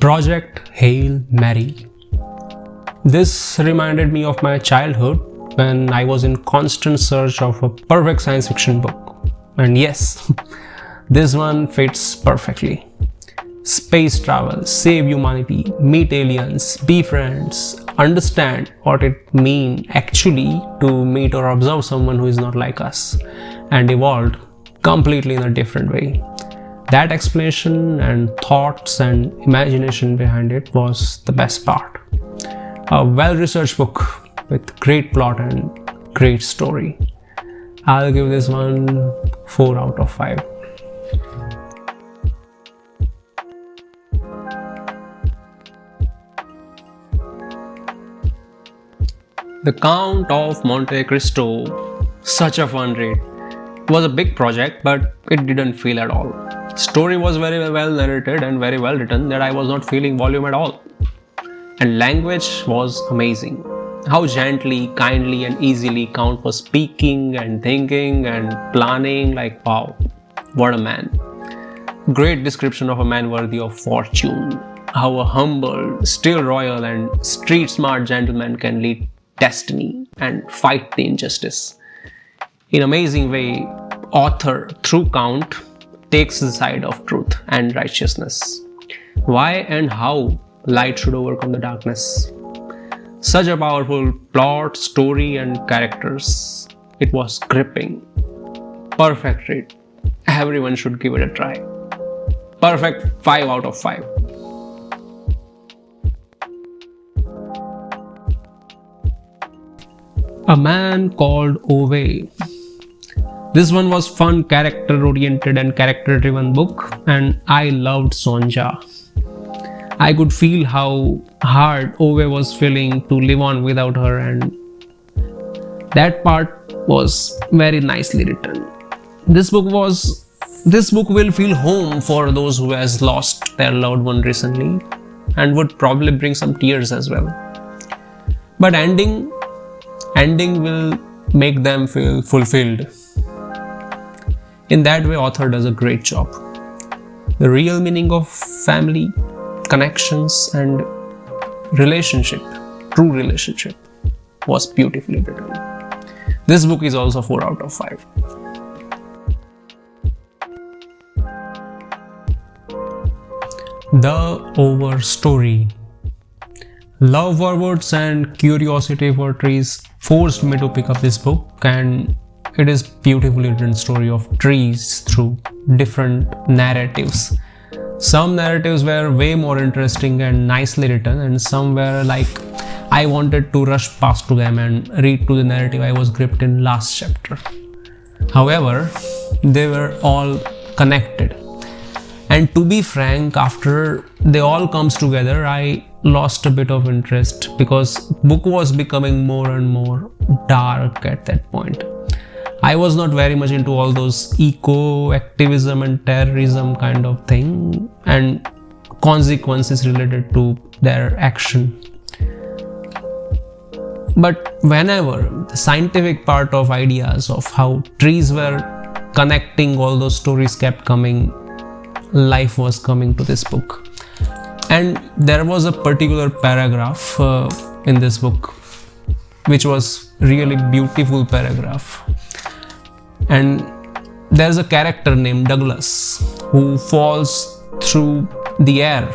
Project Hail Mary. This reminded me of my childhood when I was in constant search of a perfect science fiction book. And yes, this one fits perfectly. Space travel, save humanity, meet aliens, be friends, understand what it means actually to meet or observe someone who is not like us and evolved completely in a different way. That explanation and thoughts and imagination behind it was the best part. A well-researched book with great plot and great story. I'll give this one 4 out of 5. The Count of Monte Cristo, such a fun read. It was a big project, but it didn't feel at all. Story was very well narrated and very well written that I was not feeling volume at all. And language was amazing. How gently, kindly and easily Count was speaking and thinking and planning, like wow, what a man. Great description of a man worthy of fortune. How a humble, still royal and street smart gentleman can lead destiny and fight the injustice. In amazing way, author through Count takes the side of truth and righteousness. Why and how light should overcome the darkness. Such a powerful plot, story and characters. It was gripping. Perfect read. Everyone should give it a try. Perfect 5 out of 5. A Man Called Ove. This one was fun, character-oriented and character-driven book, and I loved Sonja. I could feel how hard Ove was feeling to live on without her, and that part was very nicely written. This book will feel home for those who has lost their loved one recently, and would probably bring some tears as well. But ending will make them feel fulfilled. In that way, author does a great job. The real meaning of family, connections and relationship, true relationship, was beautifully written. This book is also 4 out of 5. The Overstory. Love for woods and curiosity for trees forced me to pick up this book, and it is beautifully written story of trees through different narratives. Some narratives were way more interesting and nicely written, and some were like I wanted to rush past to them and read to the narrative I was gripped in last chapter. However, they were all connected. And to be frank, after they all comes together, I lost a bit of interest because book was becoming more and more dark at that point. I was not very much into all those eco-activism and terrorism kind of thing and consequences related to their action. But whenever the scientific part of ideas of how trees were connecting all those stories kept coming, life was coming to this book. And there was a particular paragraph in this book which was really beautiful paragraph. And there's a character named Douglas who falls through the air.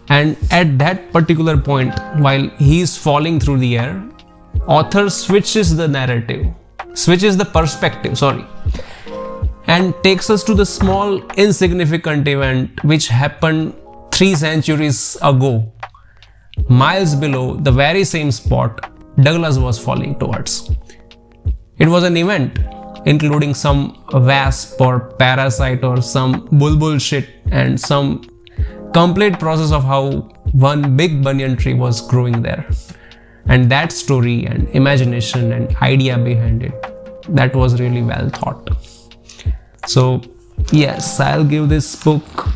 And at that particular point, while he is falling through the air, author switches the perspective, and takes us to the small insignificant event which happened 3 centuries ago. Miles below the very same spot Douglas was falling towards. It was an event including some wasp or parasite or some bulbul shit and some complete process of how one big banyan tree was growing there. And that story and imagination and idea behind it, that was really well thought. So yes, I'll give this book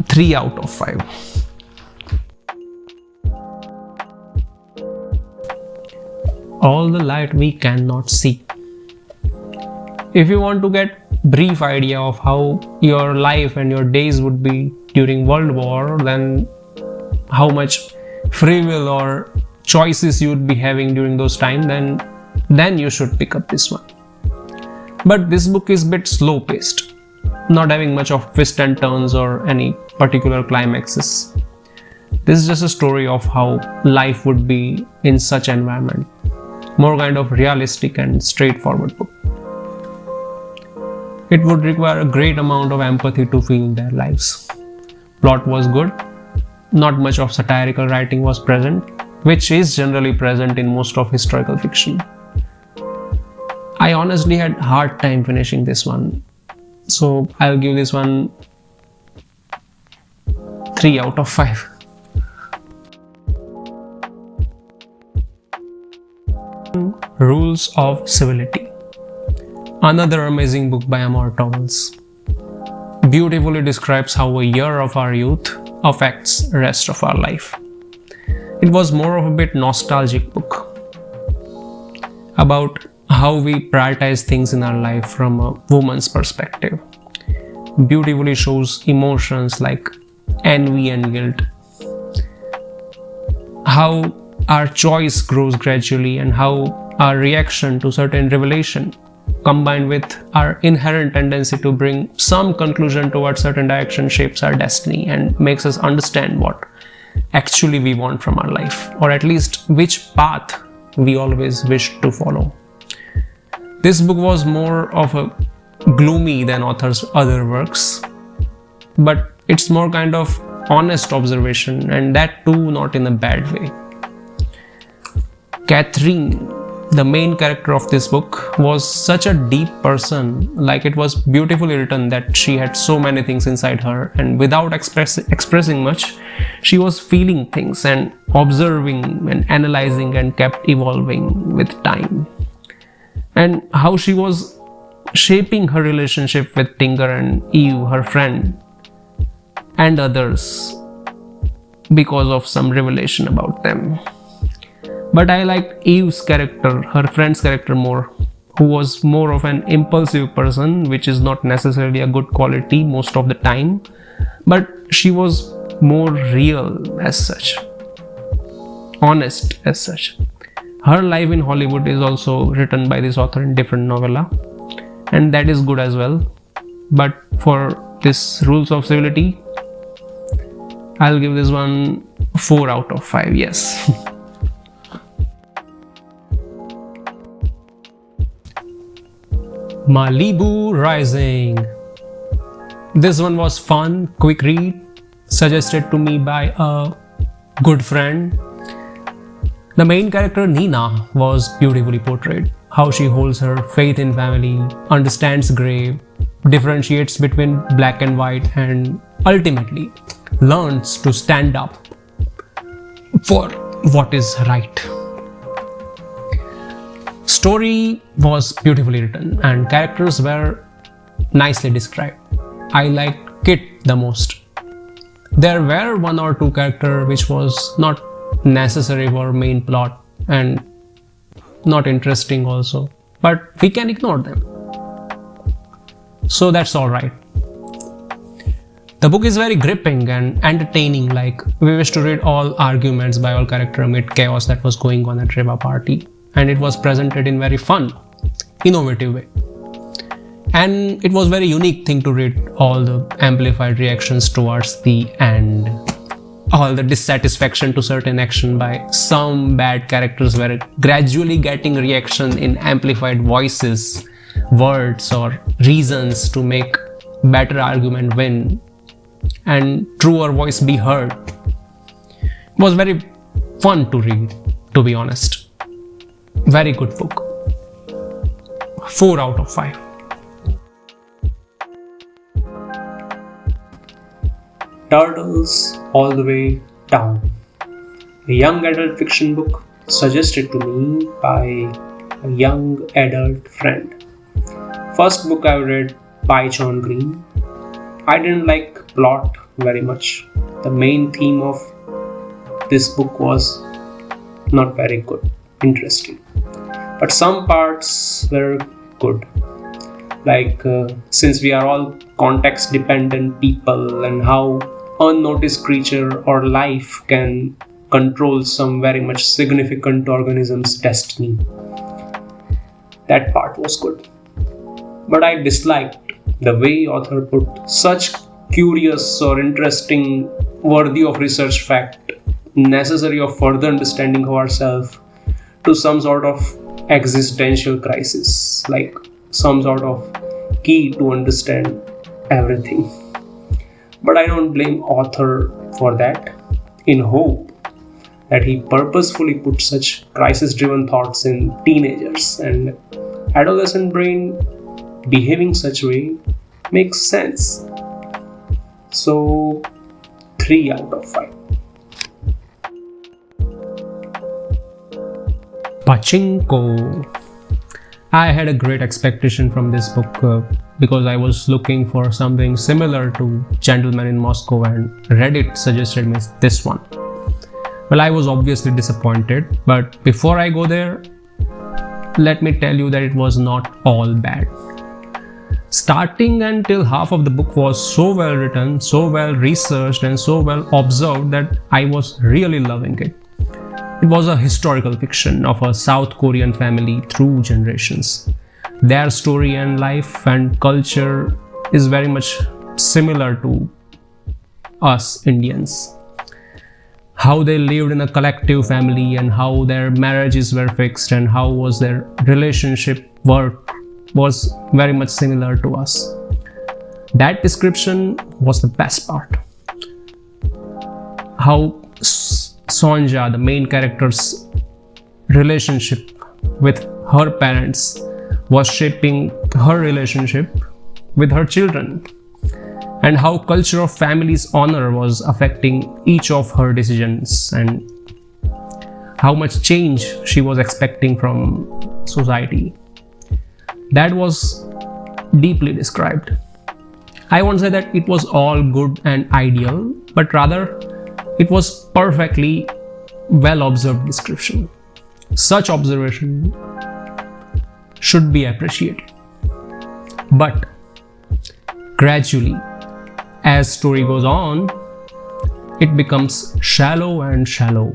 3 out of 5. All the light we cannot see. If you want to get brief idea of how your life and your days would be during World War, then how much free will or choices you would be having during those times, then you should pick up this one. But this book is a bit slow paced, not having much of twists and turns or any particular climaxes. This is just a story of how life would be in such environment. More kind of realistic and straightforward book. It would require a great amount of empathy to feel their lives. Plot was good. Not much of satirical writing was present, which is generally present in most of historical fiction. I honestly had hard time finishing this one, so I'll give this one 3 out of 5. Rules of Civility. Another amazing book by Monte beautifully describes how a year of our youth affects the rest of our life. It was more of a bit nostalgic book about how we prioritize things in our life from a woman's perspective. Beautifully shows emotions like envy and guilt, how our choice grows gradually, and how our reaction to certain revelation combined with our inherent tendency to bring some conclusion towards certain direction shapes our destiny and makes us understand what actually we want from our life, or at least which path we always wish to follow. This book was more of a gloomy than author's other works, but it's more kind of honest observation, and that too not in a bad way. Catherine, the main character of this book, was such a deep person. Like, it was beautifully written that she had so many things inside her, and without expressing much, she was feeling things and observing and analyzing and kept evolving with time. And how she was shaping her relationship with Tinker and Eve, her friend, and others because of some revelation about them. But I liked Eve's character, her friend's character more, who was more of an impulsive person, which is not necessarily a good quality most of the time, but she was more real as such, honest as such. Her life in Hollywood is also written by this author in different novella, and that is good as well. But for this Rules of Civility, I'll give this one 4 out of 5, yes. Malibu Rising. This one was fun, quick read, suggested to me by a good friend. The main character Nina was beautifully portrayed. How she holds her faith in family, understands grey, differentiates between black and white, and ultimately learns to stand up for what is right. Story was beautifully written and characters were nicely described. I liked Kit the most. There were 1 or 2 characters which was not necessary for main plot and not interesting also, but we can ignore them, so that's alright. The book is very gripping and entertaining. Like, we wish to read all arguments by all characters amid chaos that was going on at Riva party, and it was presented in very fun, innovative way. And it was very unique thing to read all the amplified reactions towards the end, all the dissatisfaction to certain action by some bad characters were gradually getting reaction in amplified voices, words or reasons to make better argument win and truer voice be heard. It was very fun to read, to be honest. Very good book. 4 out of 5. Turtles All the Way Down. A young adult fiction book suggested to me by a young adult friend. First book I read by John Green. I didn't like plot very much. The main theme of this book was not very good, interesting. But some parts were good. Like since we are all context dependent people and how unnoticed creature or life can control some very much significant organism's destiny. That part was good. But I disliked the way author put such curious or interesting, worthy of research fact, necessary of further understanding of ourselves, to some sort of existential crisis, like some sort of key to understand everything. But I don't blame author for that, in hope that he purposefully put such crisis-driven thoughts in teenagers and adolescent brain behaving such way makes sense. So 3 out of 5. Pachinko. I had a great expectation from this book because I was looking for something similar to Gentleman in Moscow, and Reddit suggested me this one. Well, I was obviously disappointed, but before I go there, let me tell you that it was not all bad. Starting until half of the book was so well written, so well researched, and so well observed that I was really loving it. It was a historical fiction of a South Korean family through generations. Their story and life and culture is very much similar to us Indians. How they lived in a collective family and how their marriages were fixed and how was their relationship work was very much similar to us. That description was the best part. How Sonja, the main character's relationship with her parents, was shaping her relationship with her children, and how culture of family's honor was affecting each of her decisions, and how much change she was expecting from society. That was deeply described. I won't say that it was all good and ideal, but rather it was perfectly well observed description. Such observation should be appreciated. But gradually, as story goes on, it becomes shallow and shallow,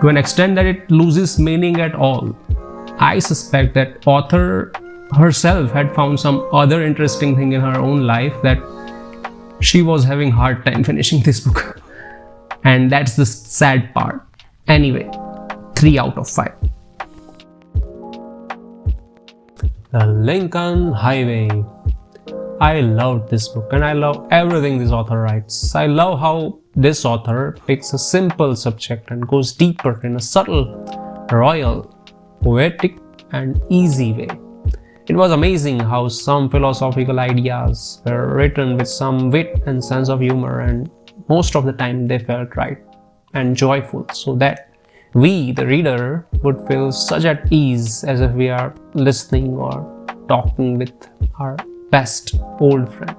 to an extent that it loses meaning at all. I suspect that author herself had found some other interesting thing in her own life that she was having hard time finishing this book. And that's the sad part. Anyway, 3 out of 5. The Lincoln Highway. I loved this book and I love everything this author writes. I love how this author picks a simple subject and goes deeper in a subtle, royal, poetic and easy way. It was amazing how some philosophical ideas were written with some wit and sense of humor, and most of the time they felt right and joyful, so that we, the reader, would feel such at ease as if we are listening or talking with our best old friend.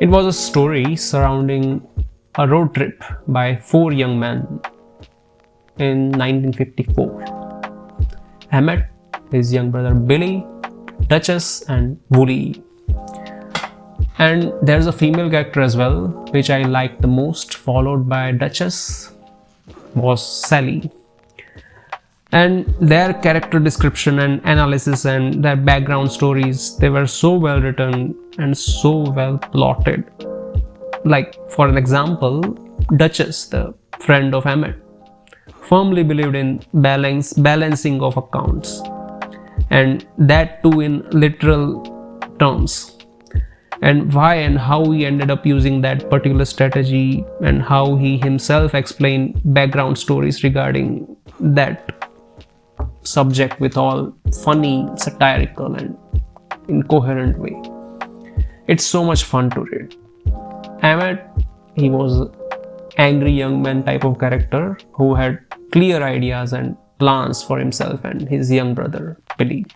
It was a story surrounding a road trip by 4 young men in 1954. Emmett, his young brother Billy, Duchess and Wooly. And there's a female character as well, which I liked the most, followed by Duchess, was Sally. And their character description and analysis and their background stories, they were so well written and so well plotted. Like, for an example, Duchess, the friend of Emmett, firmly believed in balancing of accounts, and that too in literal terms, and why and how he ended up using that particular strategy, and how he himself explained background stories regarding that subject with all funny, satirical and incoherent way. It's so much fun to read. Emmett, he was angry young man type of character who had clear ideas and plans for himself and his young brother Billy.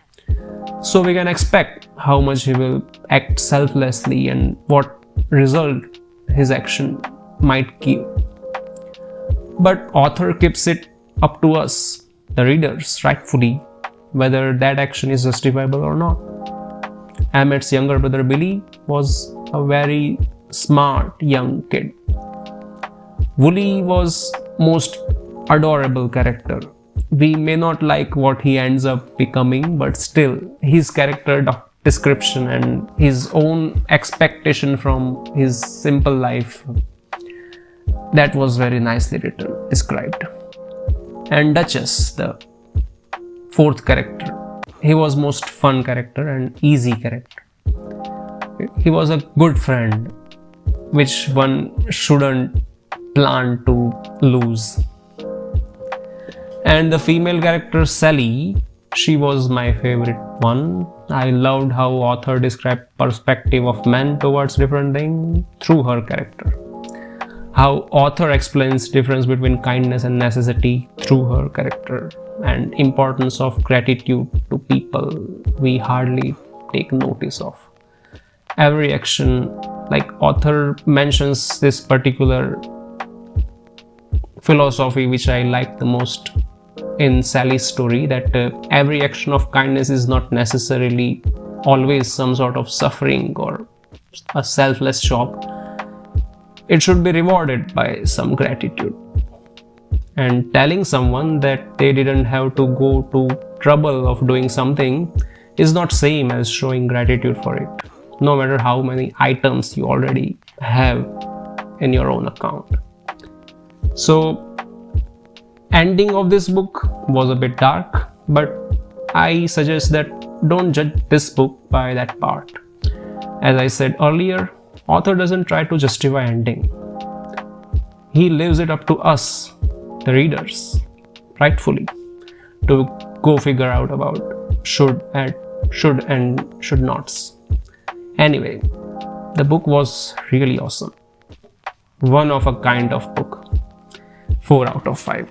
So we can expect how much he will act selflessly and what result his action might give. But author keeps it up to us, the readers, rightfully, whether that action is justifiable or not. Emmett's younger brother Billy was a very smart young kid. Wooly was most adorable character. We may not like what he ends up becoming, but still his character description and his own expectation from his simple life, that was very nicely written, described. And Duchess, the fourth character, he was most fun character and easy character. He was a good friend, which one shouldn't plan to lose. And the female character Sally, she was my favorite one. I loved how author described perspective of men towards different things through her character. How author explains difference between kindness and necessity through her character, and importance of gratitude to people we hardly take notice of. Every action, like author mentions this particular philosophy which I like the most in Sally's story, that every action of kindness is not necessarily always some sort of suffering or a selfless job. It should be rewarded by some gratitude. And telling someone that they didn't have to go to trouble of doing something is not same as showing gratitude for it, no matter how many items you already have in your own account. So ending of this book was a bit dark, but I suggest that don't judge this book by that part. As I said earlier, author doesn't try to justify ending. He leaves it up to us, the readers, rightfully, to go figure out about should and should nots. Anyway, the book was really awesome. One of a kind of book. 4 out of 5.